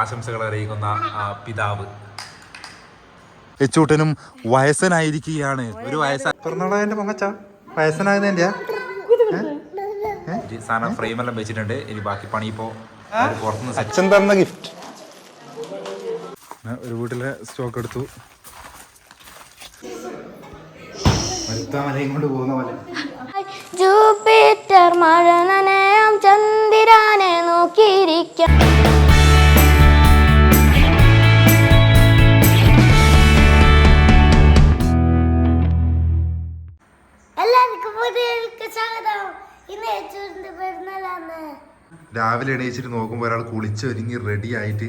ആശംസകൾ അറിയിക്കുന്ന പിതാവ് എച്ചൂട്ടനും വയസ്സനായിരിക്കുകയാണ്. ഒരു പിറന്നാളായതിന്റെ പൊങ്ങച്ച വയസ്സനായതിന്റെ സാധനം ഫ്രെയിമെല്ലാം വെച്ചിട്ടുണ്ട്. ഇനി ബാക്കി പണി ഇപ്പോ പുറത്തുനിന്ന് അച്ഛൻ തന്ന ഗിഫ്റ്റ്. ഒരു വീട്ടിലെ സ്റ്റോക്ക് എടുത്തു. മലയും കൊണ്ട് പോകുന്ന പോലെ ജൂപ്പിറ്റർ മഴ നനയാം ചന്ദ്രനെ നോക്കിയിരിക്കാം. രാവിലെ എണീച്ചിട്ട് നോക്കുമ്പോൾ ഒരാൾ കുളിച്ച് ഒരുങ്ങി റെഡി ആയിട്ട്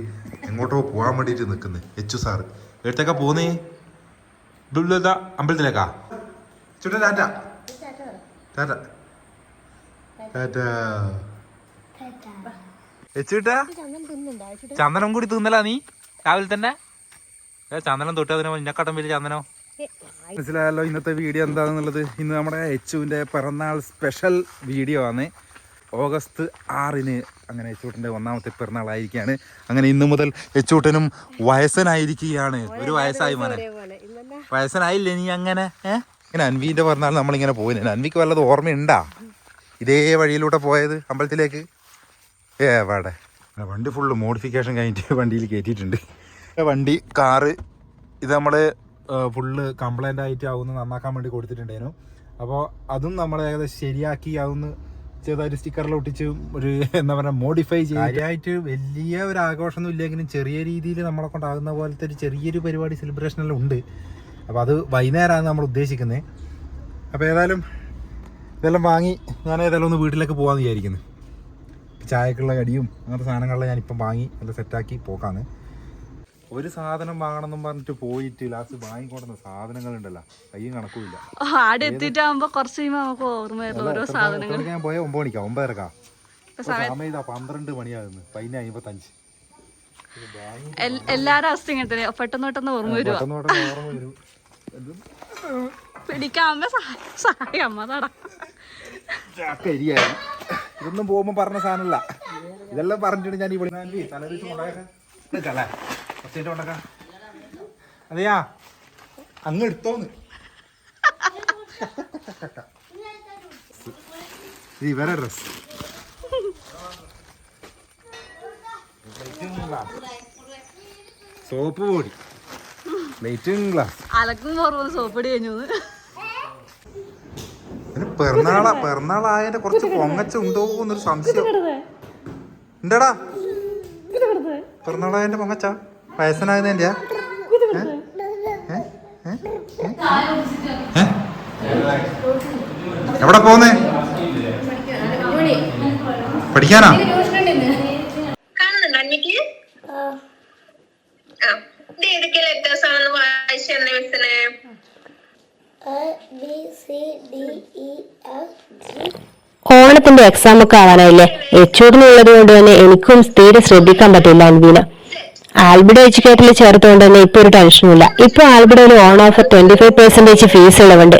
എങ്ങോട്ടോ പോകാൻ വേണ്ടിയിട്ട് നിൽക്കുന്നത്. എച്ചു സാറ് എടുത്തേക്കാ പോന്നേ? അമ്പലത്തിലേക്കാ? ചുട്ടാ ടാറ്റ ടാറ്റ ടാറ്റ. എച്ചുട്ടാ ചന്ദനം കൂടി തിന്നലാ നീ രാവിലെ തന്നെ? ചന്ദനം തൊട്ട് അതിനോ ഇന്നക്കട്ടം വലിയ ചന്ദനോ. മനസ്സിലായല്ലോ ഇന്നത്തെ വീഡിയോ എന്താണെന്നുള്ളത്. ഇന്ന് നമ്മുടെ എച്ചുവിൻ്റെ പിറന്നാൾ സ്പെഷ്യൽ വീഡിയോ ആണ്. ഓഗസ്റ്റ് 6 അങ്ങനെ എച്ചൂട്ടൻ്റെ 1ാമത്തെ പിറന്നാളായിരിക്കുകയാണ്. അങ്ങനെ ഇന്നു മുതൽ എച്ചൂട്ടനും വയസ്സനായിരിക്കുകയാണ്. ഒരു വയസ്സായി മോനെ. വയസ്സനായില്ലേ നീ? അങ്ങനെ ഇങ്ങനെ അൻവീൻ്റെ പിറന്നാൾ നമ്മളിങ്ങനെ പോയില്ല. അൻവിക്ക് വല്ലത് ഓർമ്മയുണ്ടാ ഇതേ വഴിയിലൂടെ പോയത് അമ്പലത്തിലേക്ക്? എവിടെ വണ്ടി ഫുള്ള് മോഡിഫിക്കേഷൻ കഴിഞ്ഞിട്ട് വണ്ടിയിൽ കയറ്റിയിട്ടുണ്ട്. വണ്ടി കാറ് ഇത് നമ്മൾ ഫുള്ള് കംപ്ലൈൻ്റ് ആയിട്ട് ആവുന്ന നന്നാക്കാൻ വേണ്ടി കൊടുത്തിട്ടുണ്ടായിരുന്നു. അപ്പോൾ അതും നമ്മൾ ഏകദേശം ശരിയാക്കി ആവുന്ന ചെറുതായിട്ട് സ്റ്റിക്കറിൽ ഒട്ടിച്ച് ഒരു എന്താ പറയുക മോഡിഫൈ ചെയ്യാനായിട്ട് വലിയ ഒരു ആഘോഷമൊന്നും ഇല്ലെങ്കിലും ചെറിയ രീതിയിൽ നമ്മളെ കൊണ്ടാകുന്ന പോലത്തെ ഒരു ചെറിയൊരു പരിപാടി സെലിബ്രേഷനെല്ലാം ഉണ്ട്. അപ്പോൾ അത് വൈകുന്നേരമാണ് നമ്മൾ ഉദ്ദേശിക്കുന്നത്. അപ്പോൾ ഏതായാലും ഇതെല്ലാം വാങ്ങി ഞാൻ ഏതായാലും ഒന്ന് വീട്ടിലേക്ക് പോകാമെന്ന് വിചാരിക്കുന്നു. ചായക്കുള്ള കടിയും അങ്ങനത്തെ സാധനങ്ങളെല്ലാം ഞാനിപ്പം വാങ്ങി എല്ലാം സെറ്റാക്കി പോക്കാണ്. ഒരു സാധനം വാങ്ങണമെന്നും പറഞ്ഞിട്ട് പോയിട്ട് ലാസ്റ്റ് വാങ്ങിക്കൊണ്ടുന്ന സാധനങ്ങളുണ്ടല്ലോ കയ്യും കണക്കുമില്ല. ഞാൻ പോയ 9 മണിക്കാ 9:30 സമയം ഇതാ 12 മണിയാകുന്നു. 11:55. എല്ലാരും അവസ്ഥ ഇങ്ങനെ തന്നെ. പെട്ടെന്ന് ഓർമ്മ വരും. ഇതൊന്നും പോകുമ്പോ പറഞ്ഞ സാധനമല്ല. ഇതെല്ലാം പറഞ്ഞിട്ട് ഞാൻ ഇവിടെ തലേദിവസം അതെയാ അങ്ങ് എടുത്തോന്ന്. ഇവരെ ഡ്രസ് സോപ്പ് പൊടി ലൈറ്റും ഗ്ലാസ് സോപ്പടി കഴിഞ്ഞു. പിറന്നാളായതിന്റെ കുറച്ച് പൊങ്ങച്ച ഉണ്ടോ എന്നൊരു സംശയം ഉണ്ടടാ. പിറന്നാളായതിന്റെ പൊങ്ങച്ച വയസ്സനായതിന്റെ എവിടെ പോന്നേ? പഠിക്കാനാ? ഓണത്തിന്റെ എക്സാം ഒക്കെ ആവാനായില്ലേ? എച്ചൂരിനുള്ളത് കൊണ്ട് തന്നെ എനിക്കും തീരെ ശ്രദ്ധിക്കാൻ പറ്റില്ല അൻവീന. ആൽബിഡോ എഡ്യൂക്കേറ്ററിൽ ചേർത്തുകൊണ്ട് തന്നെ ഇപ്പൊ ഒരു ടെൻഷനുമില്ല. ഇപ്പൊ ആൽബിഡോയിൽ ഓൺ ഓഫർ 25% ഫീസ് ഇളവുണ്ട്.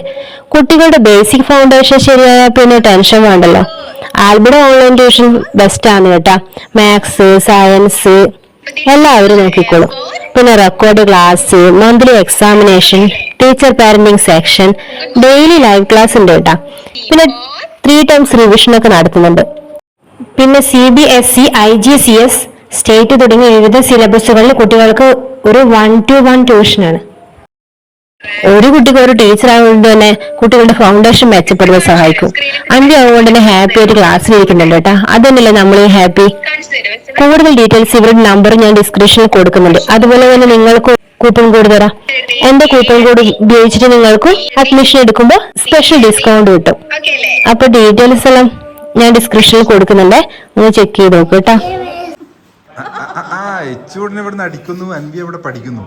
കുട്ടികളുടെ ബേസിക് ഫൗണ്ടേഷൻ ശരിയായ പിന്നെ ടെൻഷൻ വേണ്ടല്ലോ. ആൽബിഡോ ഓൺലൈൻ ട്യൂഷൻ ബെസ്റ്റ് ആണ് കേട്ടാ. മാത്സ് സയൻസ് എല്ലാവരും നോക്കിക്കോളും. പിന്നെ record class, monthly examination, teacher parenting section, daily live class ഉണ്ട് കേട്ടാ. പിന്നെ 3 ടൈംസ് റിവിഷൻ ഒക്കെ നടത്തുന്നുണ്ട്. പിന്നെ CBSE IGCS സ്റ്റേറ്റ് തുടങ്ങിയ വിവിധ സിലബസുകളിൽ കുട്ടികൾക്ക് ഒരു 1-to-1 ട്യൂഷനാണ്. ഒരു കുട്ടിക്ക് ഒരു ടീച്ചർ ആയതുകൊണ്ട് തന്നെ കുട്ടികളുടെ ഫൗണ്ടേഷൻ മെച്ചപ്പെടുത്താൻ സഹായിക്കും. അഞ്ച് അതുകൊണ്ട് തന്നെ ഹാപ്പി ആയിട്ട് ക്ലാസ്സിൽ ഇരിക്കുന്നുണ്ട് കേട്ടാ. അത് തന്നെയല്ലേ നമ്മൾ ഹാപ്പി. കൂടുതൽ ഡീറ്റെയിൽസ് ഇവരുടെ നമ്പർ ഞാൻ ഡിസ്ക്രിപ്ഷനിൽ കൊടുക്കുന്നുണ്ട്. അതുപോലെ തന്നെ നിങ്ങൾക്ക് കൂപ്പൺ കോഡ് തരാം. എന്റെ കൂപ്പൺ കോഡ് ഉപയോഗിച്ചിട്ട് നിങ്ങൾക്ക് അഡ്മിഷൻ എടുക്കുമ്പോൾ സ്പെഷ്യൽ ഡിസ്കൗണ്ട് കിട്ടും. അപ്പൊ ഡീറ്റെയിൽസ് എല്ലാം ഞാൻ ഡിസ്ക്രിപ്ഷനിൽ കൊടുക്കുന്നുണ്ട്. ഒന്ന് ചെക്ക് ചെയ്ത് നോക്കൂ കേട്ടാ. എച്ചൂടിനെ ഇവിടുന്ന് അടിക്കുന്നു, അൻവി ഇവിടെ പഠിക്കുന്നു.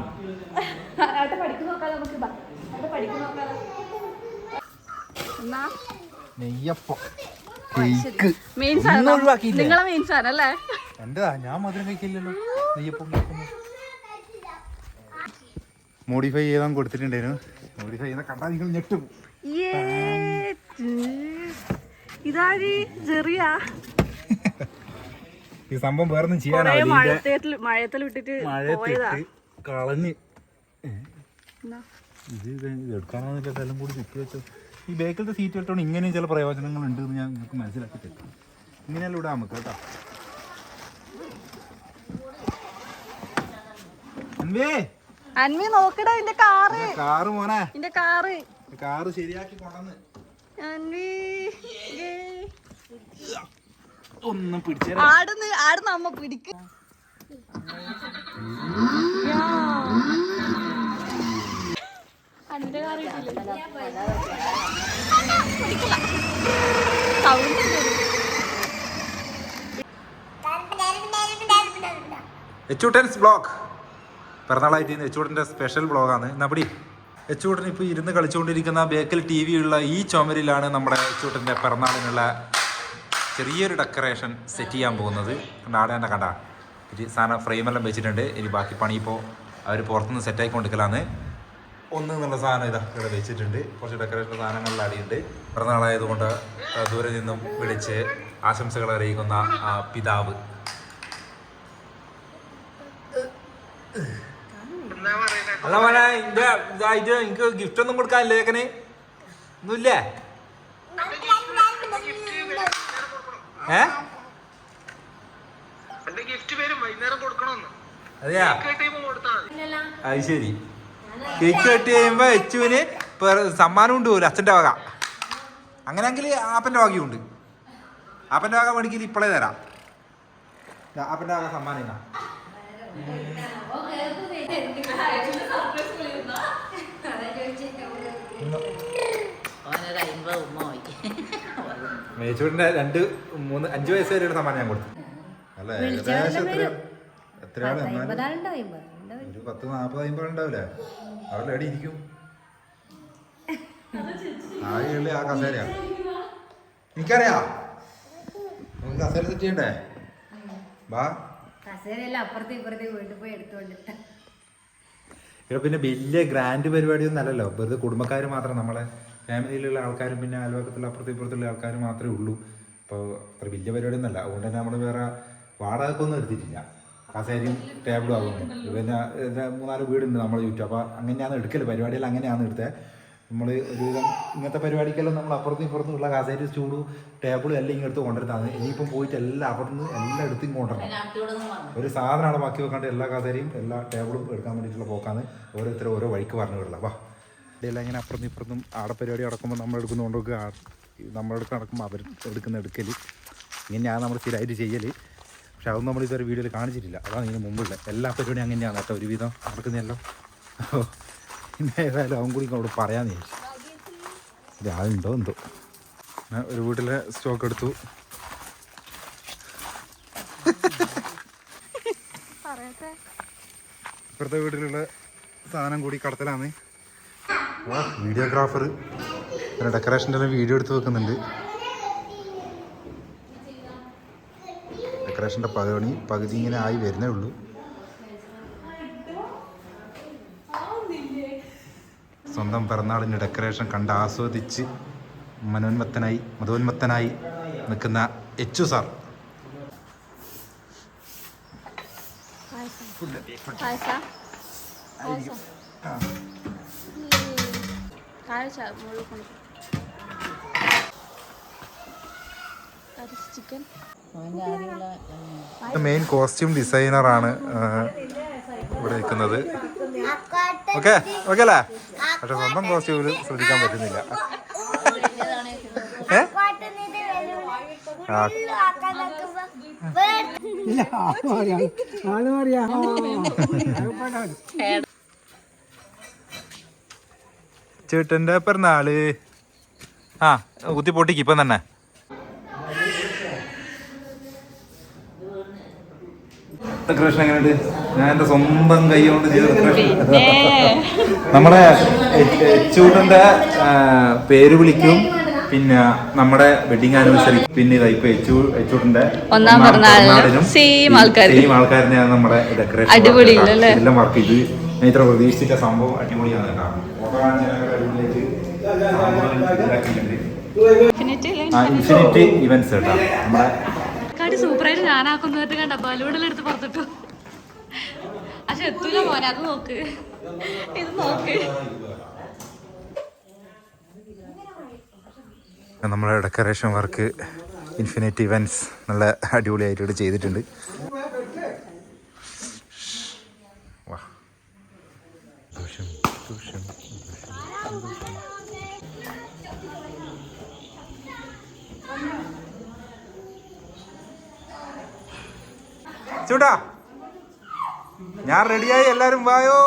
എന്റെതാ, ഞാൻ മധുരം കഴിക്കില്ലല്ലോ. നെയ്യപ്പം മോഡിഫൈ ചെയ്താൻ കൊടുത്തിട്ടുണ്ടായിരുന്നു. മോഡിഫൈ ചെയ്ത കണ്ടാ നിങ്ങൾ ഞെട്ടും. ഈ സംഭവം വേറൊന്നും ചെയ്യാനാവില്ല. മഴയത്തിൽ വിട്ടിട്ട് മഴയത്തിട്ട് കളഞ്ഞ് ഇത് എടുക്കാനാവുന്നില്ല. എല്ലാം കൂടി ചുറ്റി വെച്ചു. ഈ ബേക്കിലത്തെ സീറ്റ് ഇട്ടോണ്ട് ഇങ്ങനെയും ചില പ്രയോജനങ്ങൾ ഉണ്ട് എന്ന് ഞാൻ നിങ്ങൾക്ക് മനസ്സിലാക്കി തരും. ഇങ്ങനെയല്ല ഇടാം നമുക്ക് കേട്ടോ. അൻവി നോക്കടാ എന്റെ കാറ് മോനെ, എന്റെ കാറ് ശരിയാക്കി കൊണ്ടുവന്ന് അൻവി ഒന്നും പിടിച്ച ആടുന്ന് അമ്മ പിടിക്ക്. അന്റെ കാറ് എച്ചൂട്ടൻസ് ബ്ലോഗ് പിറന്നാളായിട്ട് എച്ചൂട്ടൻ്റെ സ്പെഷ്യൽ ബ്ലോഗാണ്. നമ്പടി എച്ചൂട്ടൻ ഇപ്പോൾ ഇരുന്ന് കളിച്ചുകൊണ്ടിരിക്കുന്ന ബേക്കൽ ടി വി ഉള്ള ഈ ചുമരിലാണ് നമ്മുടെ എച്ചൂട്ടൻ്റെ പിറന്നാളിനുള്ള ചെറിയൊരു ഡെക്കറേഷൻ സെറ്റ് ചെയ്യാൻ പോകുന്നത്. ആടെ തന്നെ കണ്ട ഒരു സാധനം ഫ്രെയിമെല്ലാം വെച്ചിട്ടുണ്ട്. ഇനി ബാക്കി പണി ഇപ്പോൾ അവർ പുറത്തുനിന്ന് സെറ്റാക്കി കൊണ്ടിരിക്കലാന്ന്. ഒന്ന് എന്നുള്ള സാധനം ഇതാ ഇവിടെ വെച്ചിട്ടുണ്ട്. കുറച്ച് ഡെക്കറേഷൻ സാധനങ്ങളിൽ അടിയുണ്ട്. പിറന്നാളായതുകൊണ്ട് ദൂരെ നിന്നും വിളിച്ച് ആശംസകൾ അറിയിക്കുന്ന പിതാവ്. അല്ല മോനെ, ഇത് എനിക്ക് ഗിഫ്റ്റ് ഒന്നും കൊടുക്കാനില്ലേ ചേക്കന്? ഒന്നുമില്ലേ? അതെയാ, അത് ശരി. കേക്ക് കട്ട് ചെയ്യുമ്പോ എച്ചുവിന് സമ്മാനം ഉണ്ട് പോലും അച്ഛൻ്റെ വക. അങ്ങനെയെങ്കിൽ ആപ്പൻ്റെ വകയുണ്ട്. ആപ്പൻ്റെ വക മേടിക്കൽ ഇപ്പോഴേ തരാം. ആപ്പൻ്റെ വക സമ്മാനം ഇല്ല. മേച്ചൂരിന്റെ 2, 3, 5 വയസ്സ് വരെയുള്ള സമ്മാനം ഞാൻ കൊടുത്തു. അല്ല ഏകദേശം എത്രയാണ് ഒരു 10, 40, 50 ഉണ്ടാവില്ലേ? അവരുടെ അടി ഇരിക്കും. ആകെയുള്ള ആ കസേരയാ. എനിക്കറിയാ, നമുക്ക് കസേര സെറ്റ് ചെയ്യണ്ടേ? വാ. ഇവിടെ പിന്നെ വലിയ ഗ്രാൻഡ് പരിപാടിയൊന്നും അല്ലല്ലോ. വെറുതെ കുടുംബക്കാർ മാത്രം, നമ്മളെ ഫാമിലിയിലുള്ള ആൾക്കാരും പിന്നെ അയൽവക്കത്തുള്ള അപ്പുറത്തും ഇപ്പുറത്തുള്ള ആൾക്കാർ മാത്രമേ ഉള്ളൂ. അപ്പോൾ അത്ര വലിയ പരിപാടിയൊന്നും അല്ല. അതുകൊണ്ട് തന്നെ നമ്മൾ വേറെ വാടകക്കൊന്നും എടുത്തിട്ടില്ല. കസേരയും ടേബിളും ആകുന്നു. പിന്നെ 3-4 വീടുണ്ട് നമ്മളെ ചുറ്റും. അപ്പോൾ അങ്ങനെയാണ് എടുക്കല്. പരിപാടിയെല്ലാം അങ്ങനെയാണ് എടുത്തത്. നമ്മൾ ഒരുവിധം ഇങ്ങനത്തെ പരിപാടിക്കെല്ലാം നമ്മൾ അപ്പുറത്തും ഇപ്പുറത്തും ഉള്ള കസേര ചൂടും ടേബിളും എല്ലാം ഇങ്ങെടുത്ത് കൊണ്ടുവരുന്നതാണ്. ഇനിയിപ്പം പോയിട്ട് എല്ലാം അപ്പുറത്തുനിന്ന് എല്ലാം എടുത്തും കൊണ്ടുവരണം. ഒരു സാധനമാണ് ബാക്കി വെക്കാണ്ട് എല്ലാ കസേരയും എല്ലാ ടേബിളും എടുക്കാൻ വേണ്ടിയിട്ടുള്ള പോക്കാണ്. ഓരോരുത്തരും ഓരോ വഴിക്ക് പറഞ്ഞു വിടില്ല. വാ, ഇതെല്ലാം ഇങ്ങനെ അപ്പുറത്തും ഇപ്പുറത്തും ആടെ പരിപാടി നടക്കുമ്പോൾ നമ്മൾ എടുക്കുന്ന കൊണ്ടൊക്കെ നമ്മളെടുത്ത് നടക്കുമ്പോൾ അവർ എടുക്കൽ ഇങ്ങനെയാണ് നമ്മൾ സ്ഥിരമായിട്ട് ചെയ്യൽ. പക്ഷെ അതൊന്നും നമ്മൾ ഇതുവരെ വീഡിയോയിൽ കാണിച്ചിട്ടില്ല. അതാണ് ഇതിന് മുമ്പുള്ള എല്ലാ പരിപാടിയും അങ്ങനെയാണ് കേട്ടോ ഒരുവിധം നടക്കുന്നതല്ലോ. പിന്നെ ഏതായാലും അവൻ കൂടി ഇങ്ങോട്ട് പറയാമെന്ന് ചോദിച്ചു. ആളുണ്ടോ എന്തോ. ഒരു വീട്ടിലെ സ്റ്റോക്ക് എടുത്തു. ഇപ്പുറത്തെ വീട്ടിലുള്ള സാധനം കൂടി കടത്തലാണ്. വീഡിയോഗ്രാഫർ ഡെക്കറേഷൻ്റെ എല്ലാം വീഡിയോ എടുത്ത് വെക്കുന്നുണ്ട്. ഡെക്കറേഷൻ്റെ പകുതി ഇങ്ങനെ ആയി വരുന്നേ ഉള്ളൂ. സ്വന്തം പിറന്നാളിൻ്റെ ഡെക്കറേഷൻ കണ്ട് ആസ്വദിച്ച് മതോന്മത്തനായി നിൽക്കുന്ന എച്ചു സാർ. മെയിൻ കോസ്റ്റ്യൂം ഡിസൈനറാണ് ഇവിടെ നിൽക്കുന്നത്. ഓക്കെ ഓക്കെ അല്ലേ? പക്ഷെ സ്വന്തം കോസ്റ്റ്യൂമിൽ ശ്രദ്ധിക്കാൻ പറ്റുന്നില്ല. ചേട്ടൻ്റെ പിറന്നാള് കുത്തി പൊട്ടിക്ക് ഇപ്പം തന്നെ. ഡെക്കറേഷൻ എങ്ങനെയുണ്ട്? ഞാൻ എൻ്റെ സ്വന്തം കൈ കൊണ്ട് ചെയ്ത ഡെക്കറേഷൻ. നമ്മുടെ എച്ചൂട്ടൻ്റെ പേര് വിളിക്കും, പിന്നെ നമ്മുടെ വെഡിങ് ആനിവേഴ്സറി, പിന്നെ ഇപ്പൊ എച്ചൂട്ടൻ്റെ 1-ാം പിറന്നാളിനും സെയിം ആൾക്കാരിനെയാണ് നമ്മുടെ ഡെക്കറേഷൻ എല്ലാം വർക്ക് ചെയ്ത്. ഞാൻ ഇത്ര പ്രതീക്ഷിച്ച സംഭവം അടിപൊളിയാണ് കേട്ടോ. ഇൻഫിനിറ്റി ഇവന്റ്സ് കേട്ടോ. നമ്മുടെ സൂപ്പറായിട്ട് ഞാനാക്കുന്നതായിട്ട് കണ്ട ബലൂണിലെടുത്ത് പുറത്തിട്ടു. പക്ഷെ എത്തൂല മോനെ, അത് നോക്ക്, ഇത് നോക്ക്. നമ്മളെ ഡെക്കറേഷൻ വർക്ക് ഇൻഫിനിറ്റ് ഇവൻറ്റ്സ് നല്ല അടിപൊളിയായിട്ട് ഇവിടെ ചെയ്തിട്ടുണ്ട്. വാ ചൂടാ, ഞാൻ റെഡിയായി, എല്ലാരും വായോ.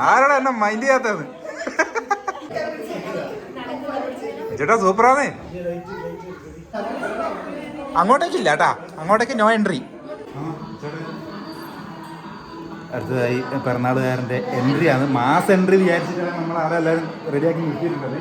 ആരാടാ എന്നെ മൈൻഡ് ചെയ്യാത്തത്? ചേട്ടാ സൂപ്പറാന്നേ. അങ്ങോട്ടേക്കില്ല കേട്ടാ, അങ്ങോട്ടേക്ക് നോ എൻട്രി. അടുത്തതായി പിറന്നാളുകാരൻ്റെ എൻട്രി ആണ്. മാസ് എൻട്രി വിചാരിച്ചിട്ടാണ് നമ്മൾ ആരെല്ലാവരും റെഡിയാക്കി നിർത്തിയിട്ടുള്ളത്.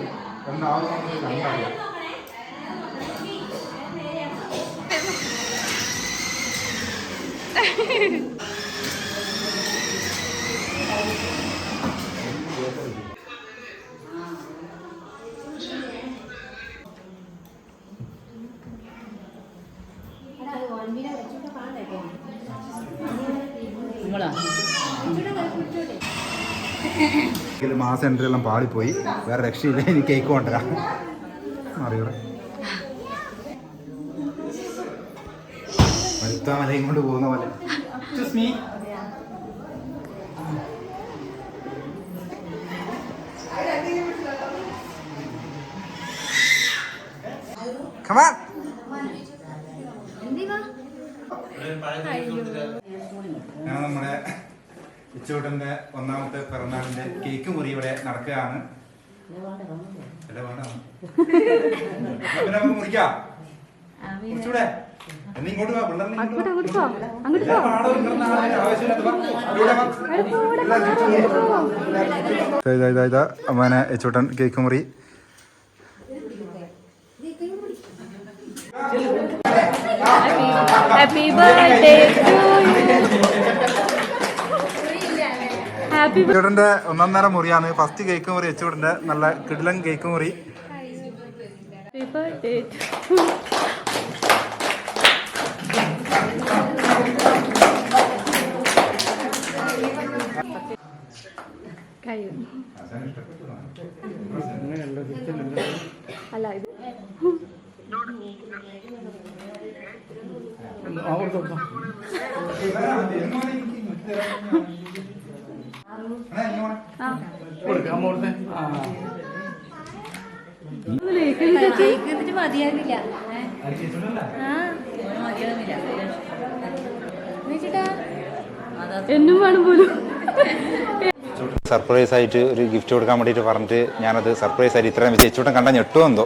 മാസം എൻട്രി എല്ലാം പാളിപ്പോയി, വേറെ രക്ഷയില്ല. ഇനി കേക്ക് കൊണ്ടുവരാം. അറിയൂടെ മലയും കൊണ്ട് പോകുന്ന പോലെ. ഞാൻ നമ്മുടെ ഇച്ചൂട്ടന്റെ ഒന്നാമത്തെ പിറന്നാളിന്റെ കേക്ക് മുറി ഇവിടെ നടക്കുകയാണ്. അല്ല വേണ്ട, പിന്നെ നമുക്ക് മുറിക്കാം. കുറച്ചുകൂടെ എന്നാ ഇങ്ങോട്ട് വാ, ഇതാ അമ്മനെ ഇച്ചൂട്ടൻ കേക്ക് മുറി. ഹാപ്പി ബർത്ത്ഡേ ഇച്ചൂട്ടന്റെ ഒന്നൊന്നര മുറിയാണ്. ഫസ്റ്റ് കേക്ക് മുറി ഇച്ചൂട്ടന്റെ നല്ല കിടിലൻ കേക്ക് മുറി. അല്ല ഇത് മതിയാവില്ല. എന്നും വേണം പോലും. സർപ്രൈസ് ആയിട്ട് ഒരു ഗിഫ്റ്റ് കൊടുക്കാൻ വേണ്ടിയിട്ട് പറഞ്ഞിട്ട് ഞാനത് സർപ്രൈസ് ആയിട്ട് ഇത്രയും വെച്ച് ഇച്ചൂട്ടൻ കണ്ടാൽ ഞെട്ടുമോ എന്തോ.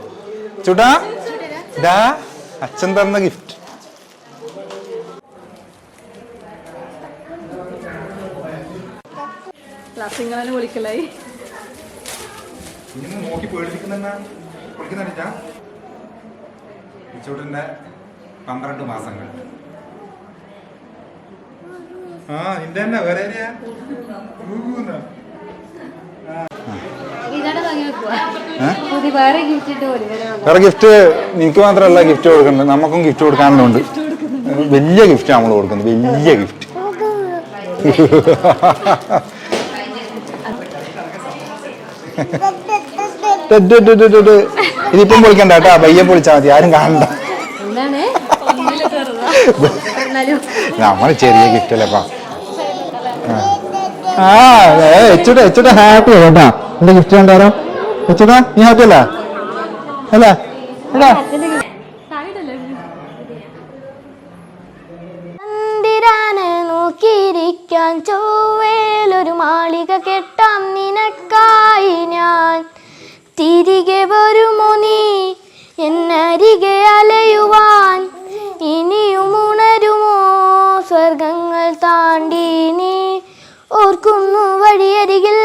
ചൂട്ടാ ഇതാ അച്ഛൻ തന്ന ഗിഫ്റ്റ്. വിളിക്കലായി നോക്കി പേടിപ്പിക്കുന്ന ഇച്ചൂട്ടന്റെ 12 മാസങ്ങൾ. ആ നിന്റെ തന്നെ വേറെ വേറെ ഗിഫ്റ്റ് എനിക്ക് മാത്രമല്ല ഗിഫ്റ്റ് കൊടുക്കുന്നത്, നമുക്കും ഗിഫ്റ്റ് കൊടുക്കാനുണ്ട്. വലിയ ഗിഫ്റ്റ് നമ്മൾ കൊടുക്കുന്നത്, വലിയ ഗിഫ്റ്റ്. ഇതിപ്പം പൊളിക്കണ്ട കേട്ടാ, പയ്യെ പൊളിച്ചാൽ മതി, ആരും കാണണ്ട. നമ്മള് ചെറിയ ഗിഫ്റ്റ് അല്ലേപ്പാ. ആ എച്ചൂട്ട എച്ചൂട്ട ഹാപ്പി കേട്ടാ. എന്റെ ഗിഫ്റ്റ് കണ്ടാരോ എച്ചൂട്ടാ, നീ ഹാപ്പി അല്ല അല്ലേ? ചന്ദ്രനെ നോക്കിയിരിക്കാൻ ചൊവ്വേലൊരു മാളിക കെട്ടാം നിനക്കായി ഞാൻ. തിരികെ വരുമോ നീ എന്നരികെ അലയുവാൻ? ഇനിയും ഉണരുമോ സ്വർഗങ്ങൾ താണ്ടി നീ? ഓർക്കുന്നു വഴിയരികിൽ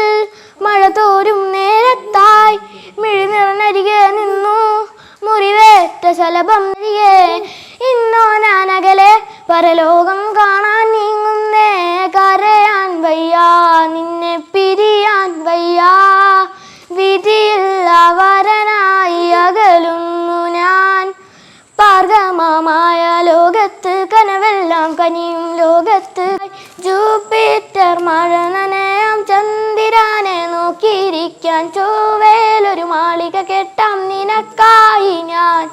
മഴ തോരും നേരത്തായി മിഴി നിറഞ്ഞരികെ നിന്നു മുറിവേറ്റ ശലഭം നരികെ. ഇന്നോ ഞാനകലെ പരലോകം കാണാൻ നീങ്ങുന്നേ. കരയാൻ വയ്യാ, നിന്നെ പിരിയാൻ വയ്യാ. വിധിയില്ല വരനായി അകലുന്നു ഞാൻ. കനിയും ലോകത്ത് ജൂപ്പിറ്റർ മഴ നനയാം ചന്ദ്രനെ നോക്കിയിരിക്കാൻ ചൊവ്വേലൊരു മാളിക കെട്ടാം നിനക്കായി ഞാൻ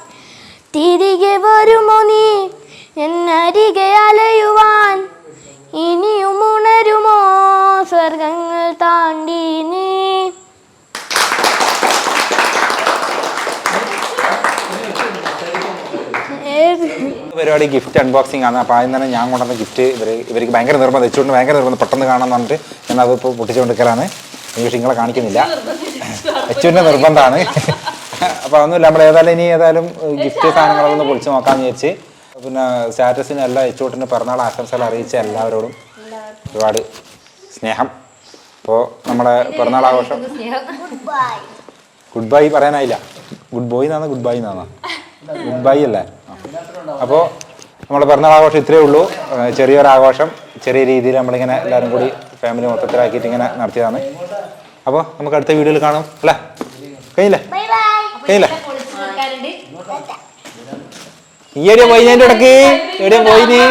തിരികെ വരുമോ നീ എന്നരികെ അലയുവാൻ ഇനിയും ഉണരുമോ സ്വർഗങ്ങൾ താണ്ടി നീ. പരിപാടി ഗിഫ്റ്റ് അൺബോക്സിംഗ് ആണ്. അപ്പോൾ ആദ്യം തന്നെ ഞാൻ കൊണ്ടുവന്ന ഗിഫ്റ്റ് ഇവർക്ക് ഭയങ്കര നിർബന്ധം, വെച്ചുകൊണ്ട് ഭയങ്കര നിർബന്ധം പെട്ടെന്ന് കാണാമെന്ന് പറഞ്ഞിട്ട് ഞാൻ അതിപ്പോൾ പൊട്ടിച്ചുകൊണ്ടിരിക്കലാണ്. ഈ പക്ഷേ നിങ്ങളെ കാണിക്കുന്നില്ല, വെച്ചുവിൻ്റെ നിർബന്ധമാണ്. അപ്പോൾ അതൊന്നുമില്ല, നമ്മൾ ഏതായാലും ഗിഫ്റ്റ് സാധനങ്ങളൊക്കെ ഒന്ന് പൊളിച്ച് നോക്കാമെന്ന് വിചാരിച്ച്. പിന്നെ സ്റ്റാറ്റസിന് എല്ലാ എച്ചുകൂട്ടിന് പിറന്നാൾ ആശംസകൾ അറിയിച്ച എല്ലാവരോടും ഒരുപാട് സ്നേഹം. അപ്പോൾ നമ്മുടെ പിറന്നാൾ ആഘോഷം ഗുഡ് ബൈ പറയാനായില്ല, ഗുഡ് ബോയ് എന്നാണ് ഗുഡ് ബൈ എന്നാണ് ഗുഡ് ബൈ അല്ലേ. അപ്പോൾ നമ്മുടെ പിറന്നാൾ ആഘോഷം ഇത്രയേ ഉള്ളൂ. ചെറിയൊരാഘോഷം ചെറിയ രീതിയിൽ നമ്മളിങ്ങനെ എല്ലാവരും കൂടി ഫാമിലി മൊത്തത്തിലാക്കിയിട്ട് ഇങ്ങനെ നടത്തിയതാണ്. അപ്പോൾ നമുക്ക് അടുത്ത വീഡിയോയിൽ കാണാം അല്ലേ? കഴിഞ്ഞില്ലേ? ഈ എവിടെയാ പോയി? ഞാൻ ഇടയ്ക്ക് എവിടെയാ പോയിന്?